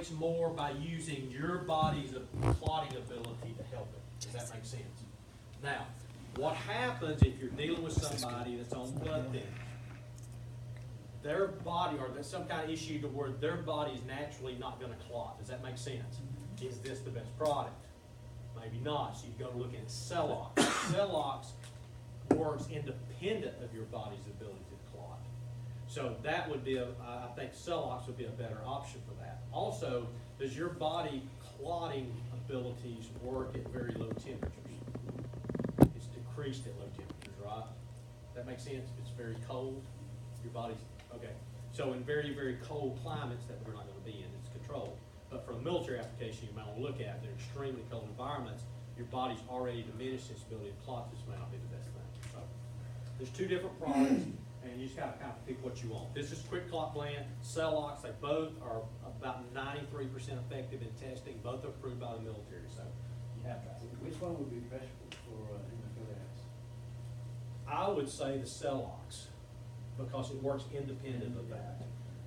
works more by using your body's clotting ability to help it. Does that make sense? Now, what happens if you're dealing with somebody that's on blood thinners? Their body, or there's some kind of issue to where their body is naturally not going to clot. Does that make sense? Is this the best product? Maybe not. So you go looking at Celox. Celox works independent of your body's ability to clot. So that would be I think Celox would be a better option for that. Also, does your body clotting abilities work at very low temperatures? It's decreased at low temperatures, right? That makes sense? It's very cold. Your body's, okay. So in very, very cold climates that we're not going to be in, it's controlled. But for a military application, you might want to look at, they're extremely cold environments, your body's already diminished its ability to clot. This may not be the best thing. So there's two different products, and you just got to kind of pick what you want. This is Quick Clot Blend, Celox. They both are about 93% effective in testing. Both are approved by the military, so you have that. Which one would be best for hemophiliacs? I would say the Celox, because it works independent of that.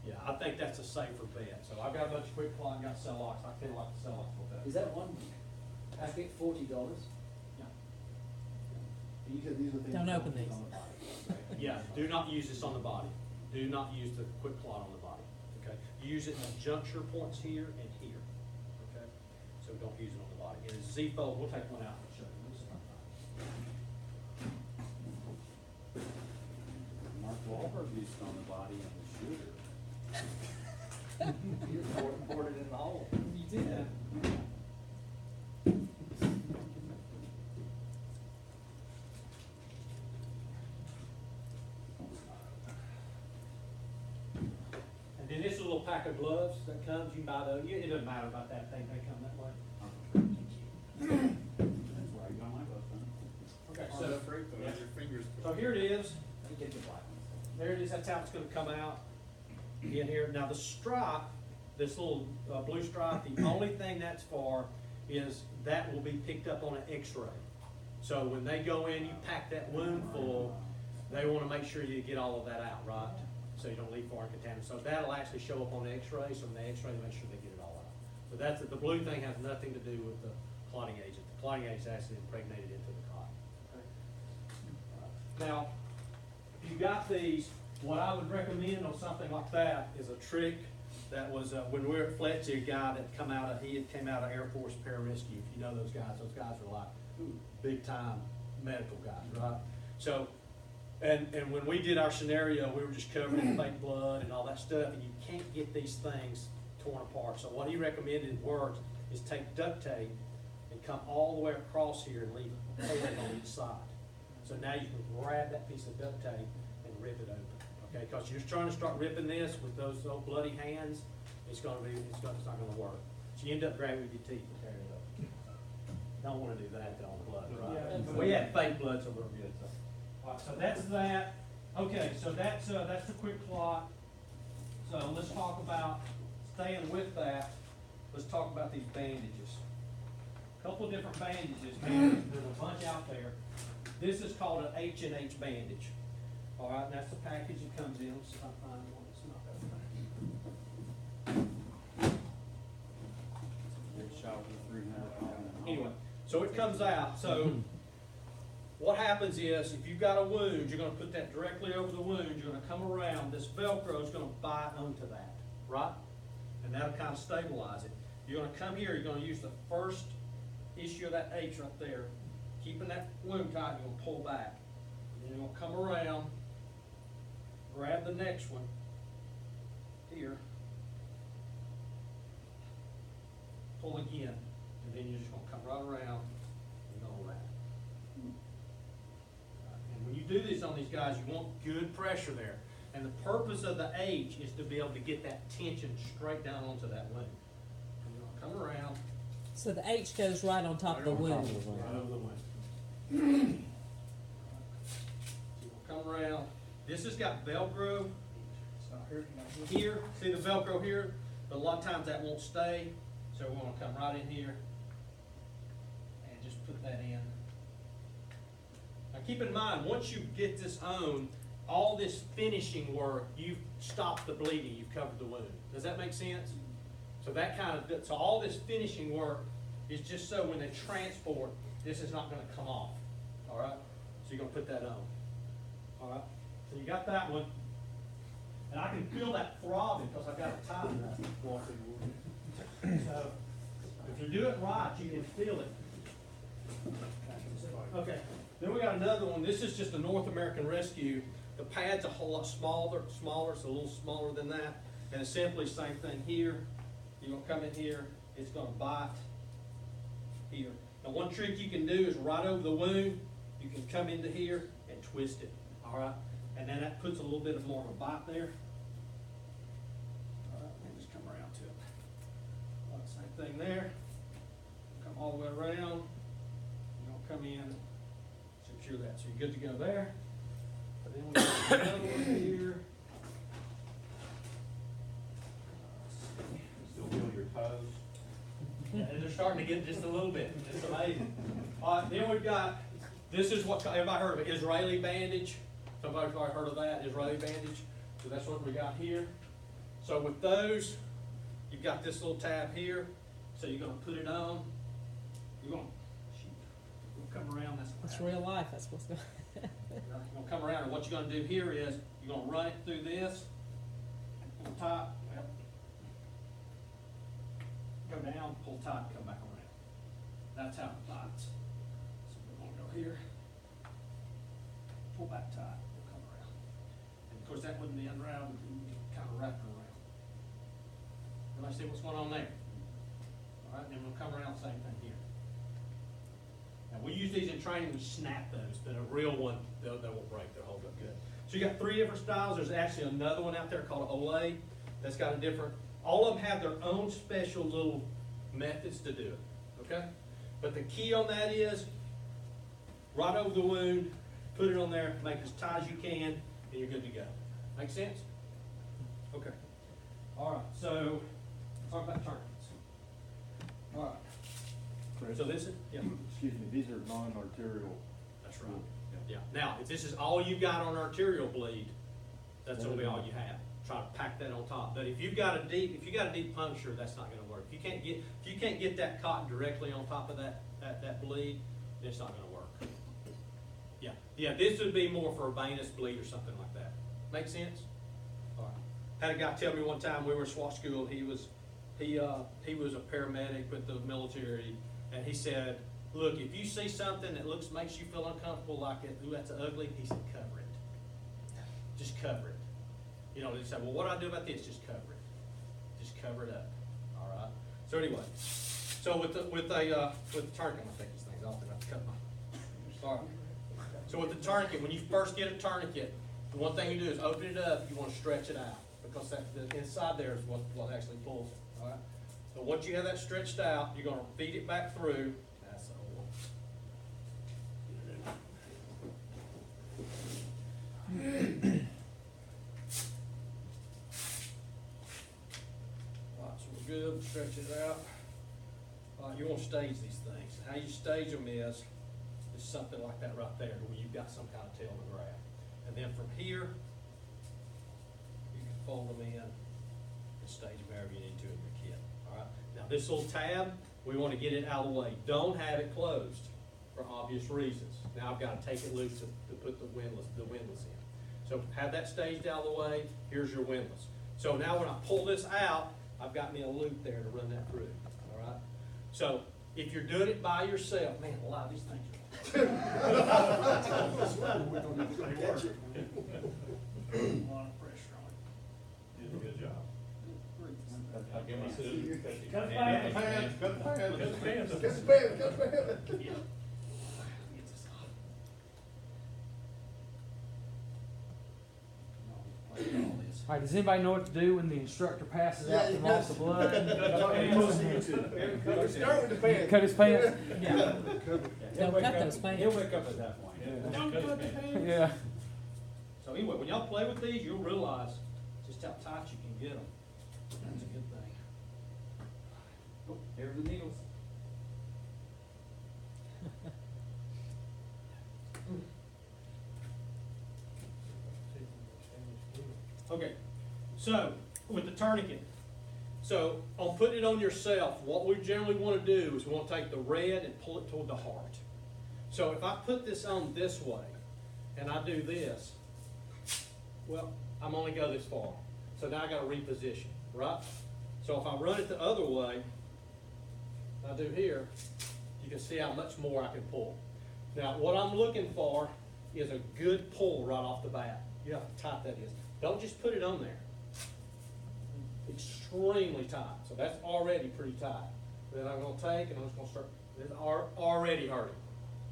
Yeah, I think that's a safer bet. So I've got a bunch of Quick Clot and got Celox. I feel like the Celox will better. Is that one packet $40? Yeah. You said these are things. Don't open these. on the body. Yeah, do not use this on the body. Do not use the Quick Clot on the body, okay? Use it in the juncture points here and here, okay? So don't use it on the body. And Z-Fold, we'll take one out and show you. Mark Wahlberg used it on the body of the shooter. You poured it in the hole. You did. And then this is a little pack of gloves that comes. You buy those. It doesn't matter about that thing. They come that way. That's where I got my glove from. Okay, On so the freight though, yeah. as your fingers. So here it is. Let me get the black ones. There it is. That's how it's going to come out in here. Now the stripe, this little blue stripe, the only thing that's for is that will be picked up on an X-ray. So when they go in, you pack that wound full. They want to make sure you get all of that out, right? So you don't leave foreign contaminants. So that'll actually show up on the X-ray. So when the X-ray, make sure they get it all out. So that's the blue thing has nothing to do with the clotting agent. The clotting agent is actually impregnated into the clot. Okay? Now, if you got these, what I would recommend on something like that is a trick that was when we were at Fletcher, a guy that came out of Air Force Pararescue. If you know those guys are like big time medical guys, right? So, and when we did our scenario, we were just covered in fake blood and all that stuff, and you can't get these things torn apart. So what he recommended works is take duct tape and come all the way across here and leave a tape on each side. So now you can grab that piece of duct tape and rip it open, okay? Because you're trying to start ripping this with those old bloody hands, it's not going to work. So you end up grabbing with your teeth and tearing it up. Don't want to do that on blood, right? Yeah. We had fake blood, so we're good. So. All right, so that's that. Okay, so that's the Quick Clot. So let's talk about, staying with that, let's talk about these bandages. A couple of different bandages. There's a bunch out there. This is called an H&H bandage. All right, and that's the package it comes in. Let's see if I can find one that's not that bad. Big shot with 300 Anyway, so it comes out. So what happens is, if you've got a wound, you're going to put that directly over the wound. You're going to come around. This Velcro is going to bite onto that, right? And that'll kind of stabilize it. You're going to come here. You're going to use the first issue of that H right there, keeping that wound tight. You're going to pull back. And then you're going to come around, grab the next one here, pull again, and then you're just going to come right around and go around. And when you do this on these guys, you want good pressure there. And the purpose of the H is to be able to get that tension straight down onto that wound. And you're going to come around. So the H goes right on top of the wound. Right over the wound. You're going to come around. This has got Velcro. Here, see the Velcro here? But a lot of times that won't stay. So we're going to come right in here and just put that in. Now keep in mind, once you get this on, all this finishing work, you've stopped the bleeding, you've covered the wound. Does that make sense? So that kind of, so all this finishing work is just so when they transport, this is not gonna come off, all right? So you're gonna put that on, all right? So you got that one, and I can feel that throbbing because I've got it tightened up. So if you do it right, you can feel it. Okay, then we got another one. This is just a North American Rescue. The pad's a whole lot smaller, it's a little smaller than that. And it's simply same thing here. You're gonna come in here, it's gonna bite here. Now one trick you can do is right over the wound, you can come into here and twist it, all right? And then that puts a little bit of more of a bite there. All right, and just come around to it. All right, same thing there. Come all the way around. You're gonna come in, secure that. So you're good to go there. And then we got another one here. Still feel your toes? Yeah, they're starting to get just a little bit. It's amazing. All right, then we've got, this is what, everybody heard of it, Israeli bandage? Somebody's already heard of that, Israeli bandage? So that's what we got here. So with those, you've got this little tab here. So you're gonna put it on. You're gonna, come around, that's what It's happens. real life, that's what's going. You're gonna come around, and what you're gonna do here is, you're gonna run it through this, pull tight, well, go down, pull tight, come back around. That's how it bites. So we're gonna go here, pull back tight, we'll come around. And of course, that wouldn't be unraveled, you kind of wrap it around. Everybody see what's going on there? All right, then we'll come around, same thing here. Now, we use these in training, we snap those, but a real one, they won't break, they'll hold up good. So you got 3 different styles. There's actually another one out there called Olay that's got a different, all of them have their own special little methods to do it, okay? But the key on that is, right over the wound, put it on there, make it as tight as you can, and you're good to go. Make sense? Okay. All right, so, talk about tourniquets. All right. So this is, yeah. Excuse me, these are non-arterial. That's right. Yeah. Now, if this is all you got on arterial bleed, that's gonna be all you have. Try to pack that on top. But if you got a deep puncture, that's not gonna work. If you can't get that cotton directly on top of that bleed, it's not gonna work. Yeah. Yeah, this would be more for a venous bleed or something like that. Make sense? All right. Had a guy tell me one time, we were in SWAT school, he was a paramedic with the military, and he said, look, if you see something that makes you feel uncomfortable, like it, ooh, that's ugly, he said, cover it. Just cover it. You know, they said, well, what do I do about this? Just cover it. Just cover it up. All right. So anyway, so with the tourniquet, I'm gonna take these things off and I'll cut my. All right. So with the tourniquet, when you first get a tourniquet, the one thing you do is open it up. You want to stretch it out because the inside there is what actually pulls it. All right. So once you have that stretched out, you're gonna feed it back through. That's the whole. All right, so we're good. Stretch it out. You want to stage these things. How you stage them is something like that right there, where you've got some kind of tail to grab. And then from here, you can fold them in and stage them wherever you need to in your kit. All right. Now this little tab, we want to get it out of the way. Don't have it closed for obvious reasons. Now I've got to take it loose to put the windlass in. So have that staged out of the way. Here's your windlass. So now when I pull this out, I've got me a loop there to run that through. All right. So if you're doing it by yourself, man, a lot of these things are. A lot of pressure on it. Did a good job. I'll give my suit. Cut the And- pants. and- Cut the pants. Cut the pants. Cut the pants, cut the pants. Yeah. All right, does anybody know what to do when the instructor passes out from off the blood? Start with the pants. Cut his pants? Yeah. Don't cut those He'll pants. wake up at that point. Don't cut the pants. Yeah. So anyway, when y'all play with these, you'll realize just how tight you can get them. That's a good thing. Oh, there's the needles. Okay, so with the tourniquet, So on putting it on yourself, what we generally want to do is we want to take the red and pull it toward the heart. So if I put this on this way and I do this, well, I'm only go this far. So now I got to reposition, right? So if I run it the other way, I do here, you can see how much more I can pull. Now, what I'm looking for is a good pull right off the bat. You know how tight that is. Don't just put it on there. Extremely tight. So that's already pretty tight. Then I'm going to take and I'm just going to start. It's already hurting.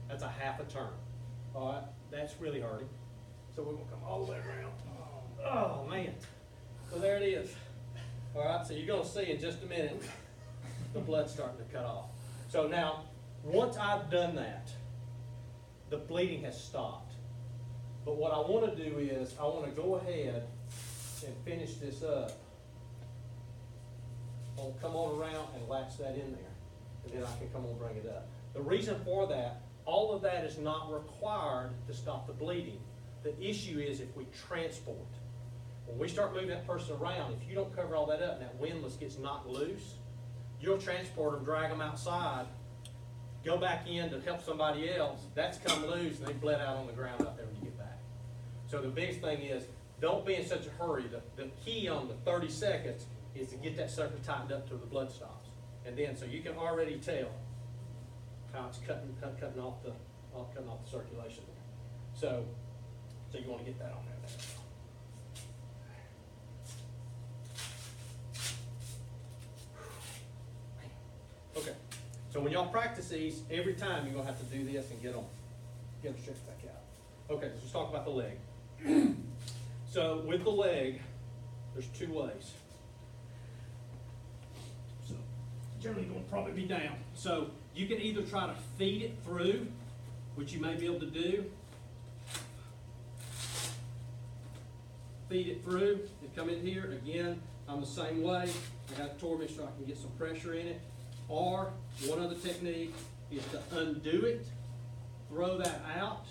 That's a half a turn. All right, that's really hurting. So we're going to come all the way around. Oh, man. So there it is. All right, so you're going to see in just a minute the blood starting to cut off. So now, once I've done that, the bleeding has stopped. But what I want to do is I want to go ahead and finish this up. I'll come on around and latch that in there, and then I can come on and bring it up. The reason for that, all of that is not required to stop the bleeding. The issue is if we transport. When we start moving that person around, if you don't cover all that up and that windlass gets knocked loose, you'll transport them, drag them outside, go back in to help somebody else, that's come loose and they bled out on the ground out there when you get back. So the biggest thing is, don't be in such a hurry. The key on the 30 seconds is to get that sucker tightened up till the blood stops. And then, so you can already tell how it's cutting off the circulation there. So you want to get that on there. Okay, so when y'all practice these, every time you're gonna have to do this and get them stretched back out. Okay, let's talk about the leg. So with the leg, there's two ways. So generally gonna probably be down. So you can either try to feed it through, which you may be able to do. Feed it through and come in here. Again, I'm the same way. I got it toward me so I can get some pressure in it. Or one other technique is to undo it, throw that out,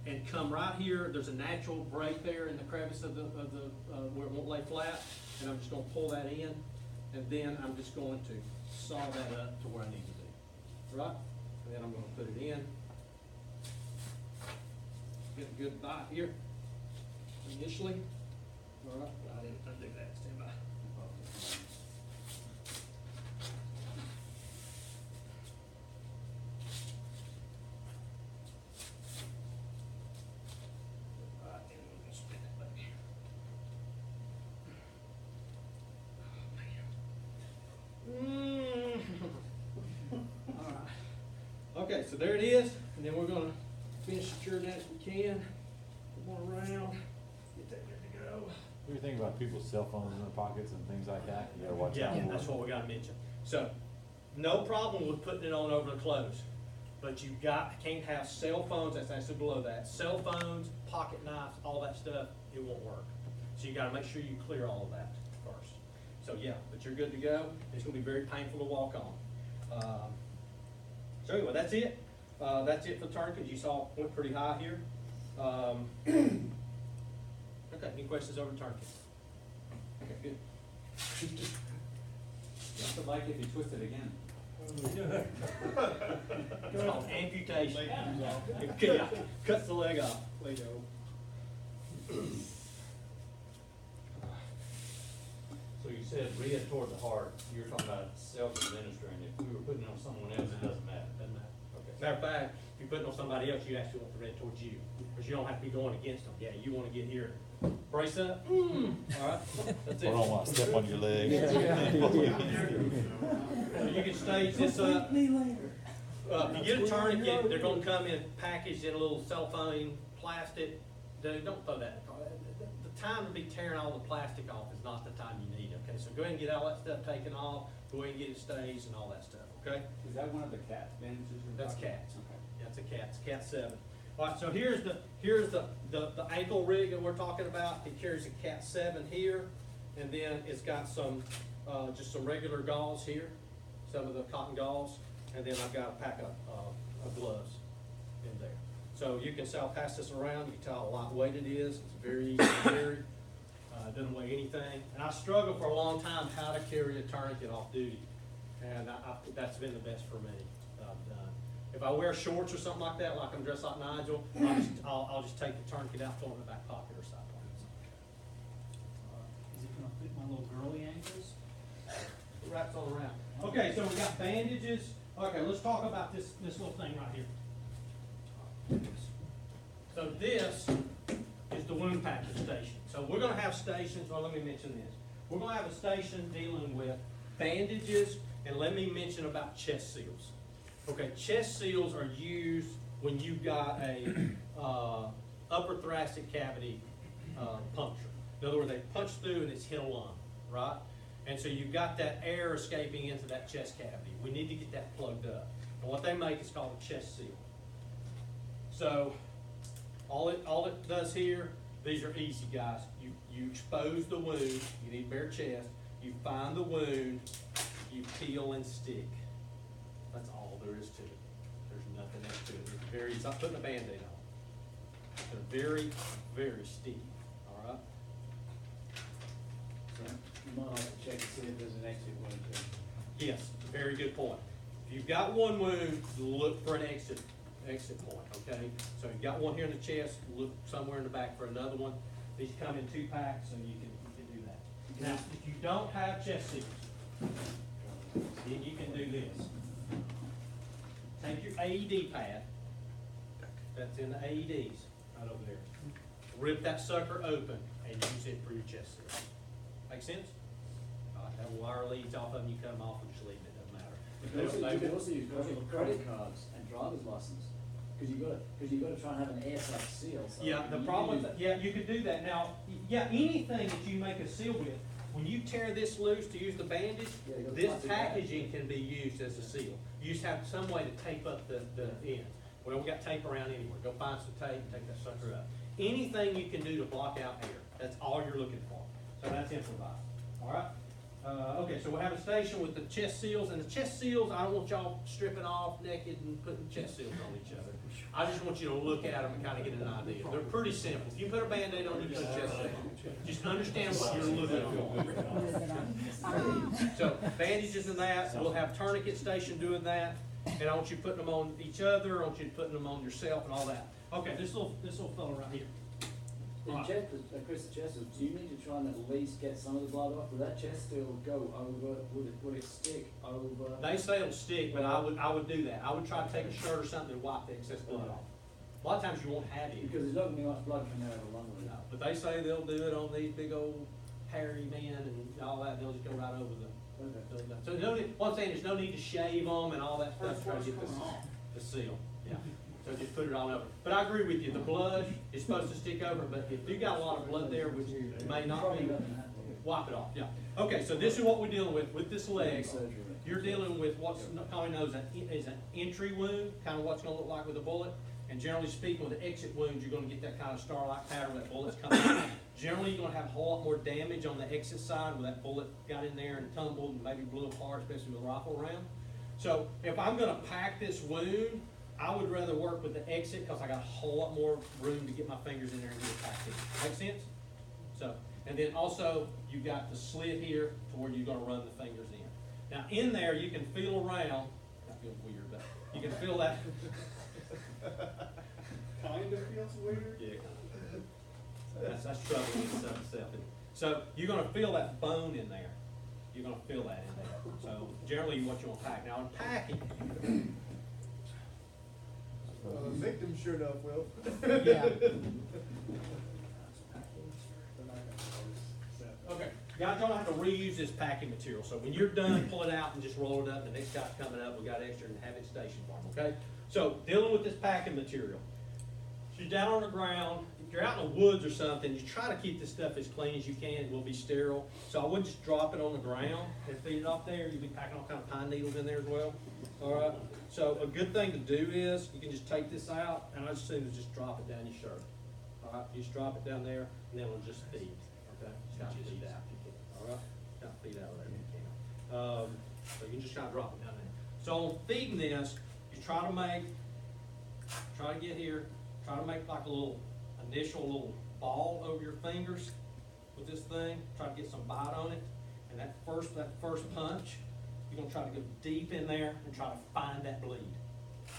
and come right here. There's a natural break there in the crevice of the where it won't lay flat, and I'm just going to pull that in, and then I'm just going to saw that up to where I need to be, right? And then I'm going to put it in. Get a good bite here initially. All right, I didn't undo that. Stand by. Okay, so there it is, and then we're going to finish securing that as we can. Come on around, get that good to go. What do you think about people's cell phones in their pockets and things like that? You gotta watch out Yeah, for. that's what we got to mention. So, no problem with putting it on over the clothes, but you can't have cell phones. That's actually below that. Cell phones, pocket knives, all that stuff, it won't work. So you got to make sure you clear all of that first. So yeah, but you're good to go. It's going to be very painful to walk on. So anyway, that's it. That's it for the turn because you saw it went pretty high here. Okay, any questions over turn? Okay, good. What's it like if you twist it again? It's called amputation. Yeah, cuts the leg off. There you go. So you said red toward the heart, you're talking about self-administering. If we were putting it on someone else, it doesn't matter. Doesn't matter. Okay. Matter of fact, if you put it on somebody else, you actually want the red towards you, because you don't have to be going against them. Yeah, you want to get here. Brace up. All right, that's I it. don't wanna step on your leg. You can stage this up. If you get a tourniquet, they're gonna come in packaged in a little cellophane plastic. Don't throw that. The time to be tearing all the plastic off is not the time you need it. Okay, so go ahead and get all that stuff taken off. Go ahead and get it staged and all that stuff. Okay, Is that one of the cat bandages you're that's talking about? cats. Okay. That's a cat. It's cat 7. All right, so here's the ankle rig that we're talking about. It carries a cat 7 here, and then it's got some just some regular gauze here, some of the cotton gauze, and then I've got a pack of gloves in there. So you can see, I'll pass this around. You can tell how lightweight it is. It's very easy to carry. doesn't weigh anything. And I struggled for a long time how to carry a tourniquet off duty. And that's been the best for me. If I wear shorts or something like that, like I'm dressed like Nigel, I'll just take the tourniquet out, throw it in the back pocket or side pocket. Is it gonna fit my little girly ankles? It wraps all around. Okay, so we got bandages. Okay, let's talk about this little thing right here. So this is the wound package station. So we're gonna have stations, well, let me mention this. We're gonna have a station dealing with bandages, and let me mention about chest seals. Okay, chest seals are used when you've got a upper thoracic cavity puncture. In other words, they punch through and it's hit a lung, right? And so you've got that air escaping into that chest cavity. We need to get that plugged up. And what they make is called a chest seal. So all it does here, these are easy, guys. You expose the wound, you need bare chest, you find the wound, you peel and stick. That's all there is to it. There's nothing else to it. It's very, it's like putting a Band-Aid on. They're very, very sticky, all right? So you might like to check to see if there's an exit wound too. Yes, very good point. If you've got one wound, look for an exit point, okay? So you've got one here in the chest, look somewhere in the back for another one. These come in 2 packs, so you can do that. Now, if you don't have chest seals, then you can do this. Take your AED pad, that's in the AEDs, right over there. Rip that sucker open and use it for your chest seal. Make sense? That wire leads off of them, you cut them off and just leave it, doesn't matter. You can also use credit cards and driver's license, because you gotta try and have an airtight seal, so. Yeah, the problem with, yeah, you could do that. Now, yeah, anything that you make a seal with, when you tear this loose to use the bandage, Yeah, you got this plastic bag. packaging can be used as a seal. You just have some way to tape up the end. Well, we got tape around anywhere. Go find some tape, take that sucker up. Anything you can do to block out air, that's all you're looking for. So that's improvised, all right? Okay, so we'll have a station with the chest seals, and the chest seals, I don't want y'all stripping off naked and putting chest seals on each other. I just want you to look at them and kind of get an idea. They're pretty simple. If you put a Band-Aid on, you put a chest seal. Just understand what you're looking for. So bandages and that, we'll have tourniquet station doing that, and I want you putting them on each other, I want you putting them on yourself and all that. Okay, this little fella right here. The chest, Chris, the chest, do you need to try and at least get some of the blood off? Would that chest still go over, would it stick over? They say it'll stick, but I would do that. I would try to take a shirt or something and wipe the excess blood off. A lot of times you won't have it. Because there's not gonna be much blood coming out of the lung. No, but they say they'll do it on these big old hairy men and all that, they'll just go right over them. Okay. So no need, what I'm saying, there's no need to shave them and all that stuff to try to get the seal, yeah. So just put it on over. But I agree with you, the blood is supposed to stick over, but if you got a lot of blood there, which may not be, wipe it off, yeah. Okay, so this is what we're dealing with this leg. You're dealing with what's commonly known as an entry wound, kind of what's gonna look like with a bullet. And generally speaking, with the exit wounds, you're gonna get that kind of star-like pattern where that bullet's coming out. Generally, you're gonna have a whole lot more damage on the exit side where that bullet got in there and tumbled and maybe blew apart, especially with a rifle round. So if I'm gonna pack this wound, I would rather work with the exit because I got a whole lot more room to get my fingers in there and get it packed in. Make sense? So, and then also, you got the slit here to where you're gonna run the fingers in. Now, in there, you can feel around, that feels weird, but you can feel that. Kind of feels weird. Yeah. That's trouble with stuff. So you're gonna feel that bone in there. You're gonna feel that in there. So generally what you want to pack. Now in packing, Victim sure enough will. Yeah. okay, guys don't have to reuse this packing material. So when you're done, pull it out and just roll it up. The next guy's coming up, we got extra and have it stationed for them, okay? So dealing with this packing material. If you're down on the ground, if you're out in the woods or something, you try to keep this stuff as clean as you can. It will be sterile. So I wouldn't just drop it on the ground and feed it off there. You'll be packing all kind of pine needles in there as well. All right. So a good thing to do is you can just take this out, and I just say just drop it down your shirt. All right. You just drop it down there, and then it'll just feed. Okay. Just kind of feed out. All right. Kind of feed out whatever you can. So you can just kind of drop it down there. So on feeding this, you try to get here. Try to make like a little initial little ball over your fingers with this thing, try to get some bite on it, and that first punch, you're gonna try to go deep in there and try to find that bleed.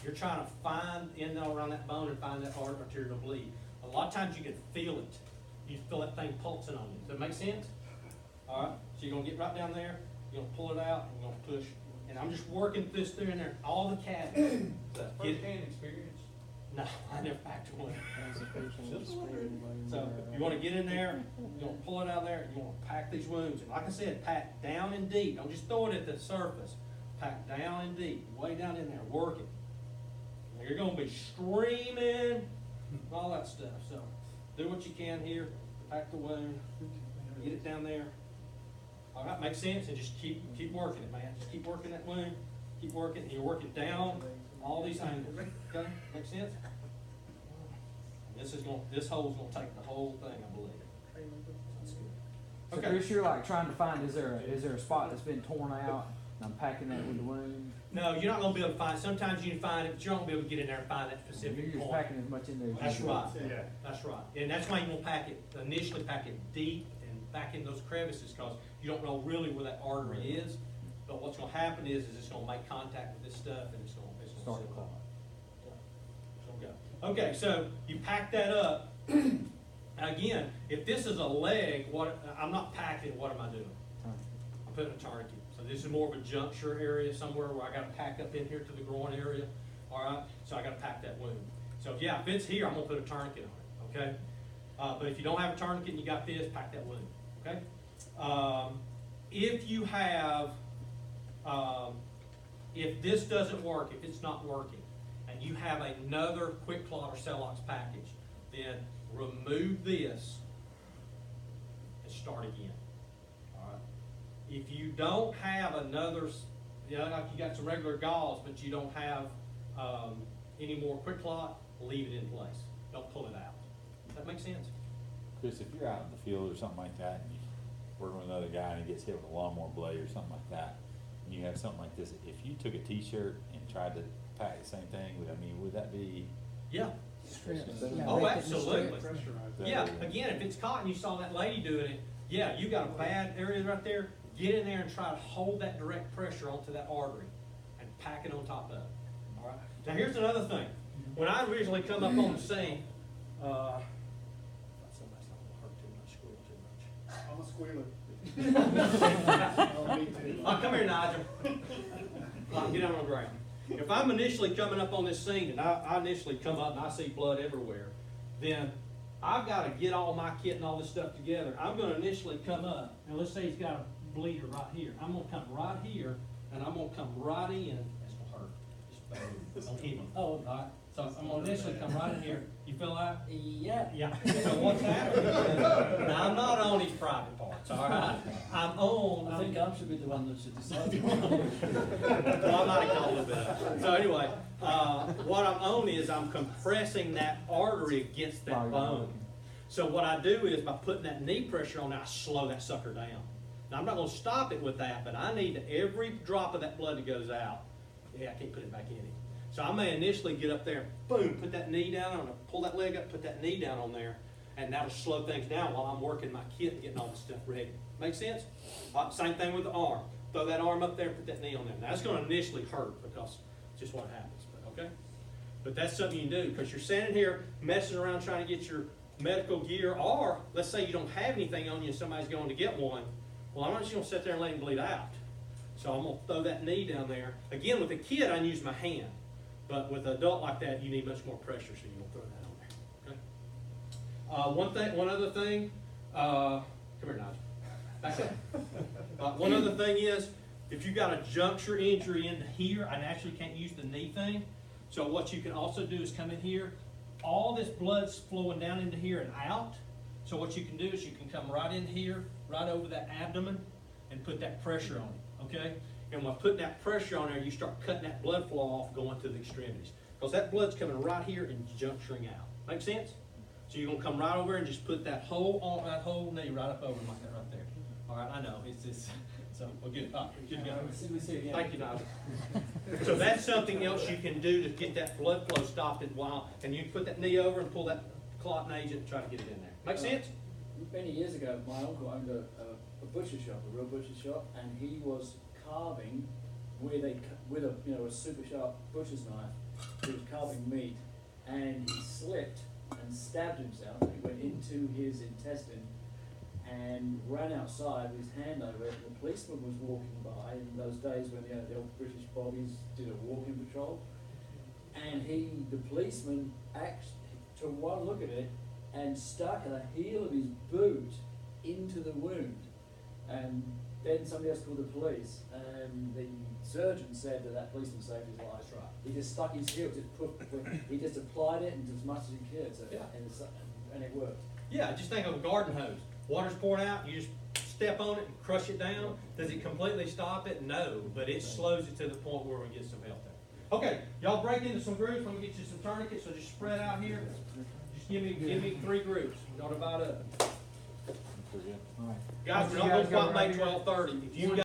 You're trying to find in there around that bone and find that arterial bleed. A lot of times you can feel it. You feel that thing pulsing on you. Does that make sense? All right, so you're gonna get right down there, you're gonna pull it out, and you're gonna push. And I'm just working this through in there, all the cavities. First-hand experience. No, I never packed one. So you wanna get in there, you're gonna pull it out of there, and you wanna pack these wounds. And like I said, pack down and deep. Don't just throw it at the surface. Pack down and deep, way down in there, work it. And you're gonna be screaming, all that stuff. So do what you can here, pack the wound, get it down there. All right, makes sense, and just keep working it, man. Just keep working that wound, keep working, and you're working down all these angles. Okay, make sense? And this hole's gonna take the whole thing, I believe. That's good. So Okay. Chris, you're like trying to find, is there a spot that's been torn out, and I'm packing that with the wound? No, you're not gonna be able to find. Sometimes you can find it, but you're not gonna be able to get in there and find that You're specific just point. packing as much in there as you That's can. right. Yeah. That's right. And that's why you want to pack it, initially pack it deep and back in those crevices, because you don't know really where that artery is. But what's gonna happen is it's gonna make contact with this stuff and it's gonna Start to seal clot. up. So go. Okay, so you pack that up. Again, if this is a leg, I'm not packing, what am I doing? I'm putting a tourniquet. So this is more of a juncture area somewhere where I gotta pack up in here to the groin area, all right? So I gotta pack that wound. So yeah, if it's here, I'm gonna put a tourniquet on it, okay? But if you don't have a tourniquet and you got this, pack that wound, okay? If you have, if this doesn't work, if it's not working, and you have another Quick Clot or Celox package, then remove this and start again. All right. If you don't have another, like you got some regular gauze, but you don't have any more Quick Clot, leave it in place. Don't pull it out. Does that make sense? Chris, if you're out in the field or something like that, and you're working with another guy and he gets hit with a lawnmower blade or something like that, and you have something like this, if you took a t-shirt and tried to pack the same thing, would that be? Yeah. Yeah, Oh, make it absolutely. Pressurized. Yeah, again, if it's cotton, you saw that lady doing it, yeah, you got a bad area right there, get in there and try to hold that direct pressure onto that artery and pack it on top of it, all right? Now, here's another thing. When I originally come up on the scene, somebody's not gonna hurt too much, squirrel too much. I'm a squealer. Oh, me too. Oh, come here, Nigel. Get down on the ground. If I'm initially coming up on this scene and I initially come up and I see blood everywhere, then I've got to get all my kit and all this stuff together. I'm going to initially come up, and let's say he's got a bleeder right here. I'm going to come right here, and I'm going to come right in. That's going to hurt. Just don't hit me. Oh, All right? So I'm going to initially come right in here. You feel that? yeah. Yeah. So what's happening is, now I'm not on his private parts, all right? I'm on. I think I should be the one that should decide. Well, I might have called it that. So anyway, what I'm on is I'm compressing that artery against that bone. So what I do is by putting that knee pressure on it, I slow that sucker down. Now I'm not going to stop it with that, but I need every drop of that blood that goes out. Yeah, I can't put it back in it. So I may initially get up there, boom, put that knee down on it, pull that leg up, put that knee down on there, and that'll slow things down while I'm working my kit and getting all this stuff ready. Make sense? Same thing with the arm. Throw that arm up there, put that knee on there. Now that's going to initially hurt because it's just what happens, but okay? But that's something you can do because you're standing here messing around trying to get your medical gear, or let's say you don't have anything on you and somebody's going to get one. Well, I'm not just going to sit there and let him bleed out. So I'm going to throw that knee down there. Again, with a kid, I can use my hand. But with an adult like that, you need much more pressure, so you won't throw that on there. Okay. One other thing. Come here, Nigel. Back up. One other thing is, if you got a juncture injury into here, I actually can't use the knee thing. So what you can also do is come in here. All this blood's flowing down into here and out. So what you can do is you can come right in here, right over that abdomen, and put that pressure on it. Okay. And by putting that pressure on there, you start cutting that blood flow off going to the extremities. Because that blood's coming right here and juncturing out. Make sense? So you're going to come right over and just put that whole knee right up over like that right there. All right, I know. It's just, so we're good. Good go. Thank you, Nigel. So that's something else you can do to get that blood flow stopped and you can put that knee over and pull that clotting agent and try to get it in there. Make sense? many years ago, my uncle owned a butcher shop, a real butcher shop, and he was carving with a super sharp butcher's knife. He was carving meat, and he slipped and stabbed himself. It went into his intestine and ran outside with his hand over it. The policeman was walking by in those days when the old British bobbies did a walking patrol, and the policeman took one look at it and stuck the heel of his boot into the wound. And then somebody else called the police, and the surgeon said that policeman saved his life. That's right. He just stuck his heel, he just applied it and as much as he could, so, Yeah. and it worked. Yeah, just think of a garden hose. Water's pouring out, you just step on it and crush it down. Does it completely stop it? No, but it slows it to the point where we get some help there. Okay, y'all break into some groups. I'm gonna get you some tourniquets, so just spread out here. Just give me 3 groups. Y'all divide up. Forget. Alright. Guys, we're You not guys gonna go quite right make here. 12:30. If you